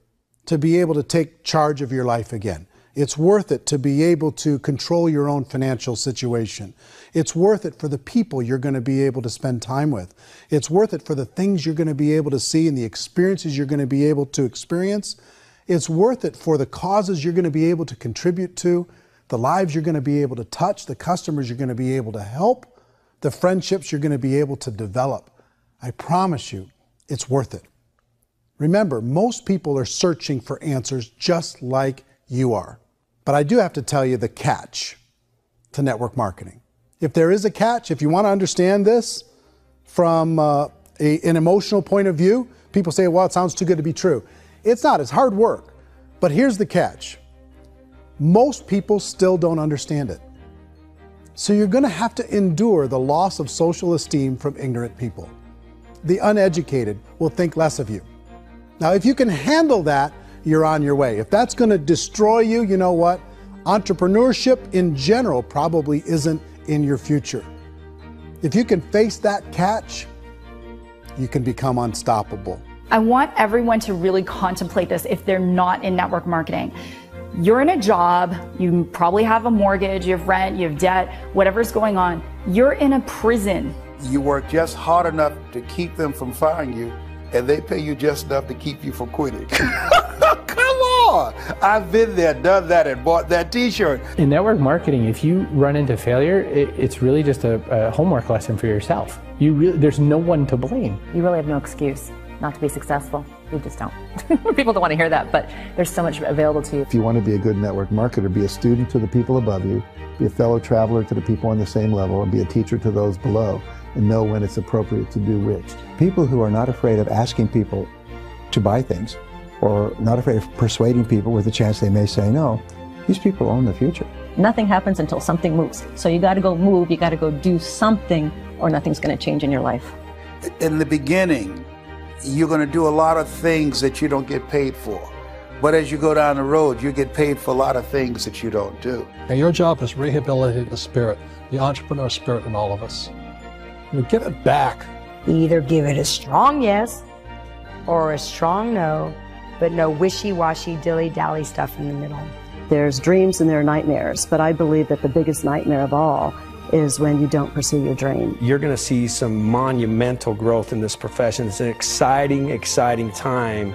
to be able to take charge of your life again. It's worth it to be able to control your own financial situation. It's worth it for the people you're going to be able to spend time with. It's worth it for the things you're going to be able to see and the experiences you're going to be able to experience. It's worth it for the causes you're going to be able to contribute to, the lives you're going to be able to touch, the customers you're going to be able to help, the friendships you're going to be able to develop. I promise you, it's worth it. Remember, most people are searching for answers just like you are. But I do have to tell you the catch to network marketing. If there is a catch, if you want to understand this from an emotional point of view, people say, well, it sounds too good to be true. It's not, it's hard work. But here's the catch. Most people still don't understand it. So you're going to have to endure the loss of social esteem from ignorant people. The uneducated will think less of you. Now, if you can handle that, you're on your way. If that's going to destroy you, you know what? Entrepreneurship in general probably isn't in your future. If you can face that catch, you can become unstoppable. I want everyone to really contemplate this if they're not in network marketing. You're in a job, you probably have a mortgage, you have rent, you have debt, whatever's going on. You're in a prison. You work just hard enough to keep them from firing you, and they pay you just enough to keep you from quitting. Come on! I've been there, done that, and bought that t-shirt. In network marketing, if you run into failure, it's really just a homework lesson for yourself. There's no one to blame. You really have no excuse not to be successful. You just don't. People don't want to hear that, but there's so much available to you. If you want to be a good network marketer, be a student to the people above you, be a fellow traveler to the people on the same level, and be a teacher to those below, and know when it's appropriate to do which. People who are not afraid of asking people to buy things, or not afraid of persuading people with a chance they may say no, these people own the future. Nothing happens until something moves. So you got to go move, you got to go do something, or nothing's going to change in your life. In the beginning, you're going to do a lot of things that you don't get paid for. But as you go down the road, you get paid for a lot of things that you don't do. And your job is rehabilitate the spirit, the entrepreneur spirit in all of us. You get it back. Either give it a strong yes or a strong no, but no wishy-washy, dilly-dally stuff in the middle. There's dreams and there are nightmares, but I believe that the biggest nightmare of all is when you don't pursue your dream. You're going to see some monumental growth in this profession. It's an exciting, exciting time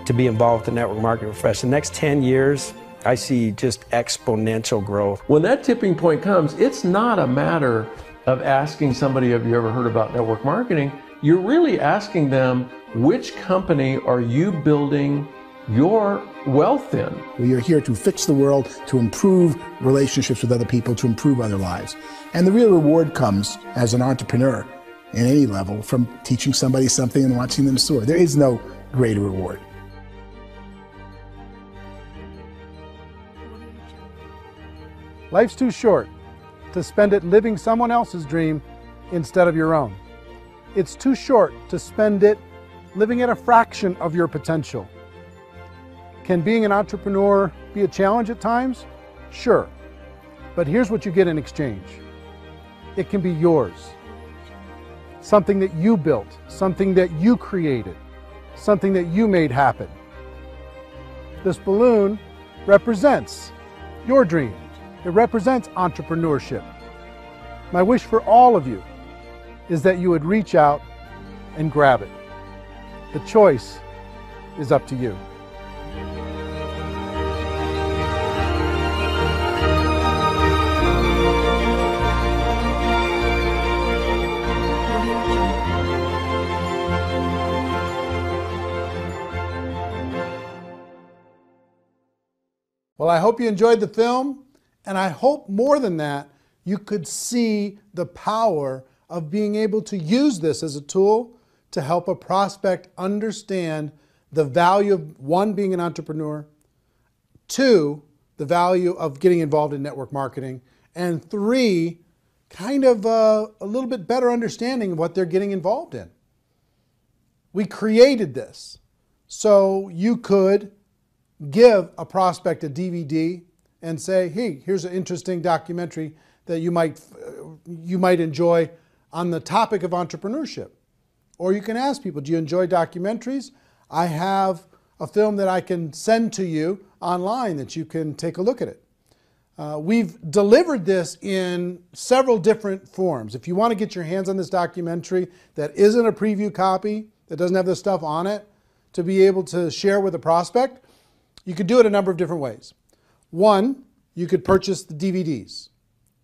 to be involved with the network marketing profession. The next 10 years, I see just exponential growth. When that tipping point comes, it's not a matter of asking somebody, have you ever heard about network marketing? You're really asking them, which company are you building your wealth in? We are here to fix the world, to improve relationships with other people, to improve other lives. And the real reward comes as an entrepreneur in any level from teaching somebody something and watching them soar. There is no greater reward. Life's too short to spend it living someone else's dream instead of your own. It's too short to spend it living at a fraction of your potential. Can being an entrepreneur be a challenge at times? Sure. But here's what you get in exchange. It can be yours. Something that you built, something that you created, something that you made happen. This balloon represents your dream. It represents entrepreneurship. My wish for all of you is that you would reach out and grab it. The choice is up to you. Well, I hope you enjoyed the film, and I hope more than that, you could see the power of being able to use this as a tool to help a prospect understand the value of, one, being an entrepreneur, two, the value of getting involved in network marketing, and three, kind of a little bit better understanding of what they're getting involved in. We created this so you could give a prospect a DVD and say, hey, here's an interesting documentary that you might enjoy on the topic of entrepreneurship. Or you can ask people, do you enjoy documentaries? I have a film that I can send to you online that you can take a look at it. We've delivered this in several different forms. If you want to get your hands on this documentary that isn't a preview copy, that doesn't have this stuff on it, to be able to share with a prospect, you could do it a number of different ways. One, you could purchase the DVDs,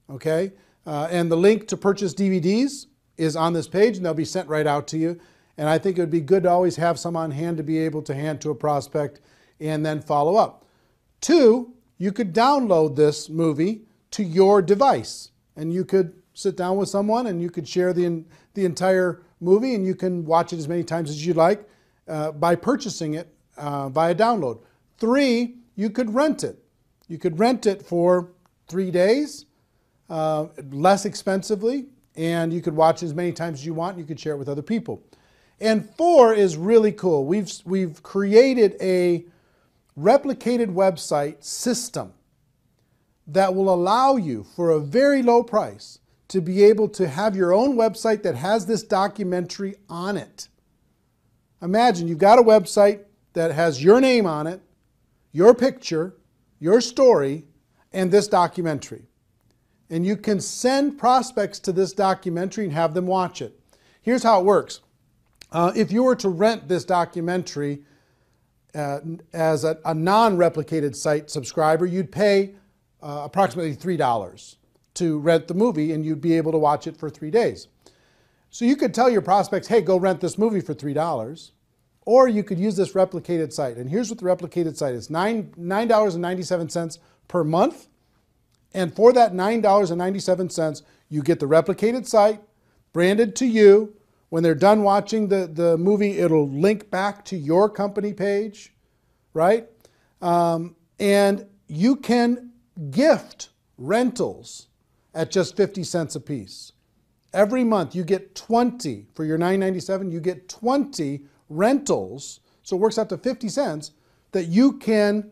okay? And the link to purchase DVDs is on this page, and they'll be sent right out to you. And I think it would be good to always have some on hand to be able to hand to a prospect and then follow up. Two, you could download this movie to your device, and you could sit down with someone and you could share the entire movie, and you can watch it as many times as you like by purchasing it via download. Three, you could rent it. You could rent it for 3 days, less expensively, and you could watch it as many times as you want, and you could share it with other people. And four is really cool. We've created a replicated website system that will allow you, for a very low price, to be able to have your own website that has this documentary on it. Imagine you've got a website that has your name on it, your picture, your story, and this documentary. And you can send prospects to this documentary and have them watch it. Here's how it works. If you were to rent this documentary as a non-replicated site subscriber, you'd pay approximately $3 to rent the movie, and you'd be able to watch it for 3 days. So you could tell your prospects, hey, go rent this movie for $3, or you could use this replicated site. And here's what the replicated site is: $9.97 per month. And for that $9.97, you get the replicated site branded to you. When they're done watching the movie, it'll link back to your company page, right? And you can gift rentals at just 50 cents a piece. Every month you get 20, for your $9.97, you get 20 rentals, so it works out to 50 cents, that you can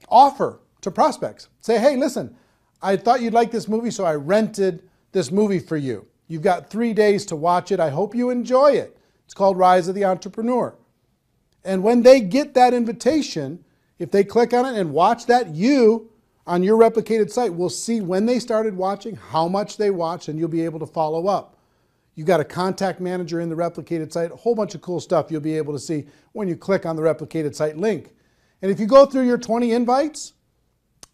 offer to prospects. Say, hey, listen, I thought you'd like this movie, so I rented this movie for you. You've got 3 days to watch it. I hope you enjoy it. It's called Rise of the Entrepreneur. And when they get that invitation, if they click on it and watch that, you, on your replicated site, will see when they started watching, how much they watched, and you'll be able to follow up. You've got a contact manager in the replicated site, a whole bunch of cool stuff you'll be able to see when you click on the replicated site link. And if you go through your 20 invites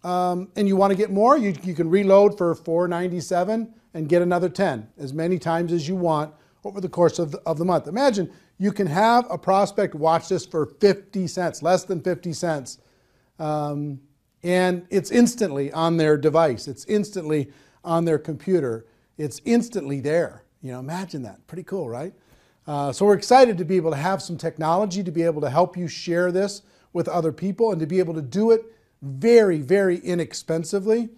and you want to get more, you can reload for $4.97 and get another 10, as many times as you want over the course of the month. Imagine you can have a prospect watch this for 50 cents, less than 50 cents, and it's instantly on their device. It's instantly on their computer. It's instantly there. You know, imagine that. Pretty cool, right? So we're excited to be able to have some technology to be able to help you share this with other people and to be able to do it very, very inexpensively.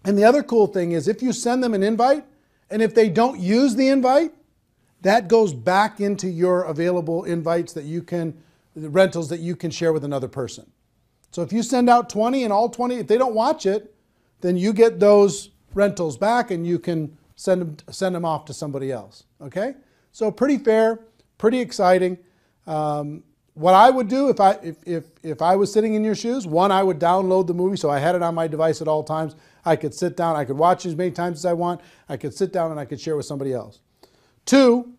And the other cool thing is, if you send them an invite, and if they don't use the invite, that goes back into your available invites that you can, the rentals that you can share with another person. So if you send out 20 and all 20, if they don't watch it, then you get those rentals back and you can send them off to somebody else, okay? So pretty fair, pretty exciting. What I would do if I was sitting in your shoes, one, I would download the movie so I had it on my device at all times. I could sit down, I could watch it as many times as I want. I could sit down and I could share with somebody else. Two,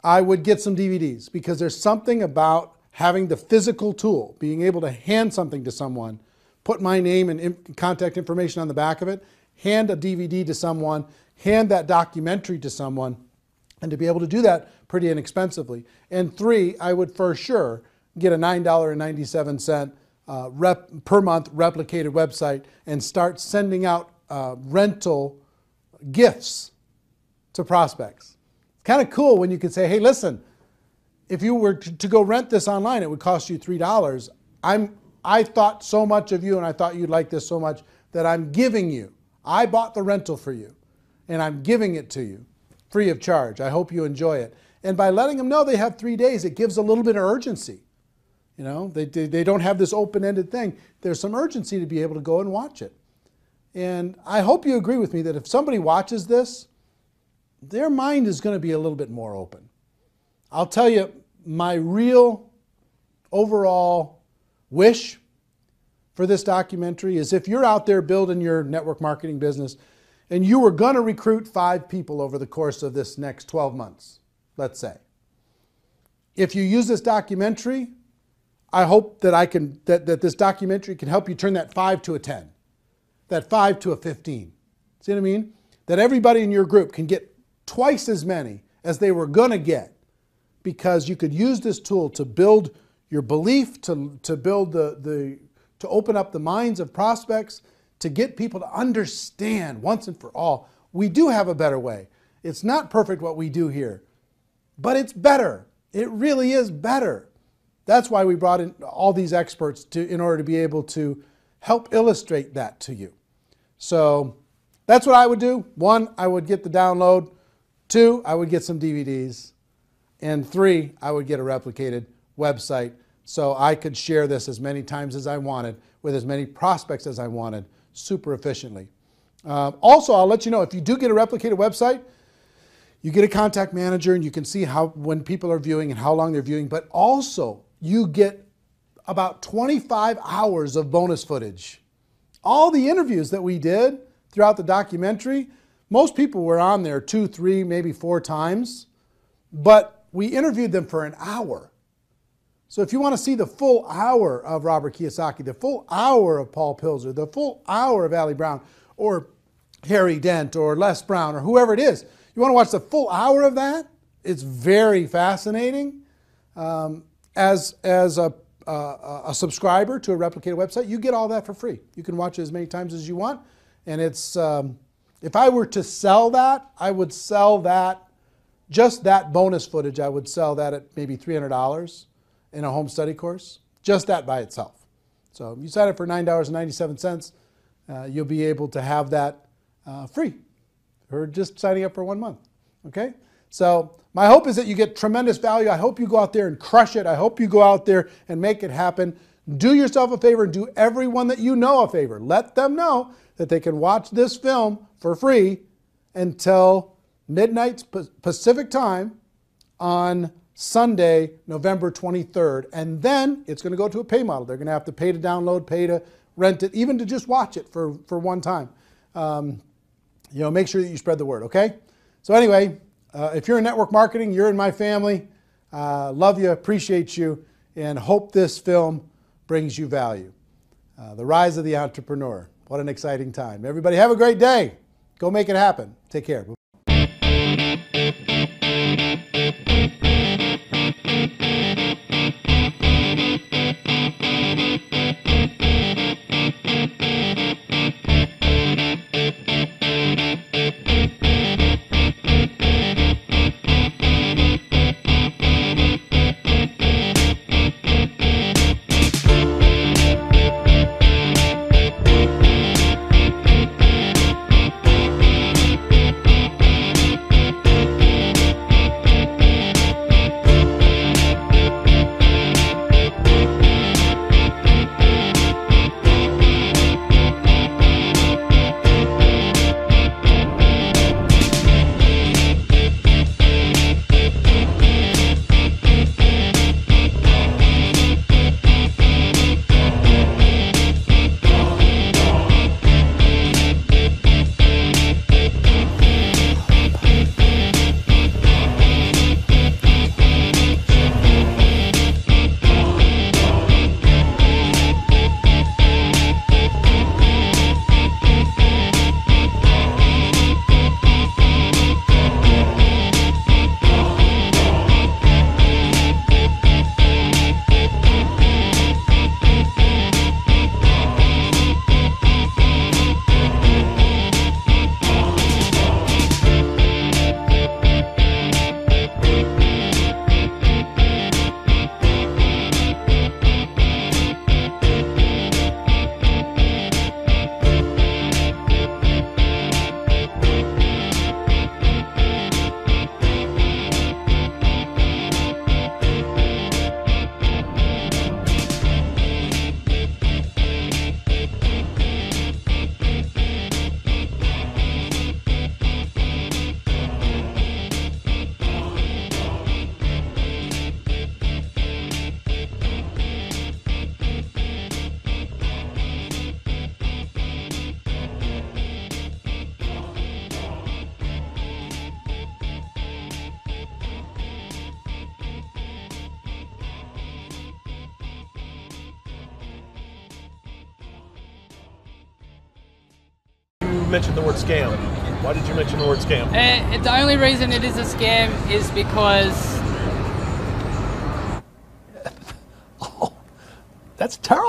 I would get some DVDs, because there's something about having the physical tool, being able to hand something to someone, put my name and contact information on the back of it, hand a DVD to someone, hand that documentary to someone, and to be able to do that pretty inexpensively. And three, I would for sure get a $9.97 per month replicated website and start sending out rental gifts to prospects. It's kind of cool when you can say, hey, listen, if you were to go rent this online, it would cost you $3. I thought so much of you, and I thought you'd like this so much that I'm giving you. I bought the rental for you, and I'm giving it to you free of charge. I hope you enjoy it. And by letting them know they have 3 days, it gives a little bit of urgency. You know, they don't have this open-ended thing. There's some urgency to be able to go and watch it. And I hope you agree with me that if somebody watches this, their mind is going to be a little bit more open. I'll tell you, my real overall wish for this documentary is if you're out there building your network marketing business and you were going to recruit 5 people over the course of this next 12 months, let's say. If you use this documentary, I hope that that this documentary can help you turn that 5 to a 10, that 5 to a 15. See what I mean? That everybody in your group can get twice as many as they were going to get, because you could use this tool to build your belief, to build to open up the minds of prospects, to get people to understand once and for all, we do have a better way. It's not perfect what we do here, but it's better. It really is better. That's why we brought in all these experts in order to be able to help illustrate that to you. So that's what I would do. 1, I would get the download. 2, I would get some DVDs. And 3, I would get a replicated website so I could share this as many times as I wanted with as many prospects as I wanted super efficiently. Also, I'll let you know, if you do get a replicated website, you get a contact manager and you can see when people are viewing and how long they're viewing, but also you get about 25 hours of bonus footage. All the interviews that we did throughout the documentary, most people were on there 2, 3, maybe 4 times, but we interviewed them for an hour. So if you want to see the full hour of Robert Kiyosaki, the full hour of Paul Pilzer, the full hour of Ali Brown, or Harry Dent, or Les Brown, or whoever it is, you want to watch the full hour of that? It's very fascinating. As a subscriber to a replicated website, you get all that for free. You can watch it as many times as you want. And it's, if I were to sell that, I would sell that, just that bonus footage, I would sell that at maybe $300 in a home study course, just that by itself. So if you sign up for $9.97, you'll be able to have that free, or just signing up for 1 month, okay? So my hope is that you get tremendous value. I hope you go out there and crush it. I hope you go out there and make it happen. Do yourself a favor and do everyone that you know a favor. Let them know that they can watch this film for free until midnight Pacific time on Sunday, November 23rd. And then it's going to go to a pay model. They're going to have to pay to download, pay to rent it, even to just watch it for one time. Make sure that you spread the word, okay? So anyway, if you're in network marketing, you're in my family. Love you, appreciate you, and hope this film brings you value. The Rise of the Entrepreneur. What an exciting time. Everybody have a great day. Go make it happen. Take care. mention the word scam? Why did you mention the word scam? The only reason it is a scam is because... That's terrible.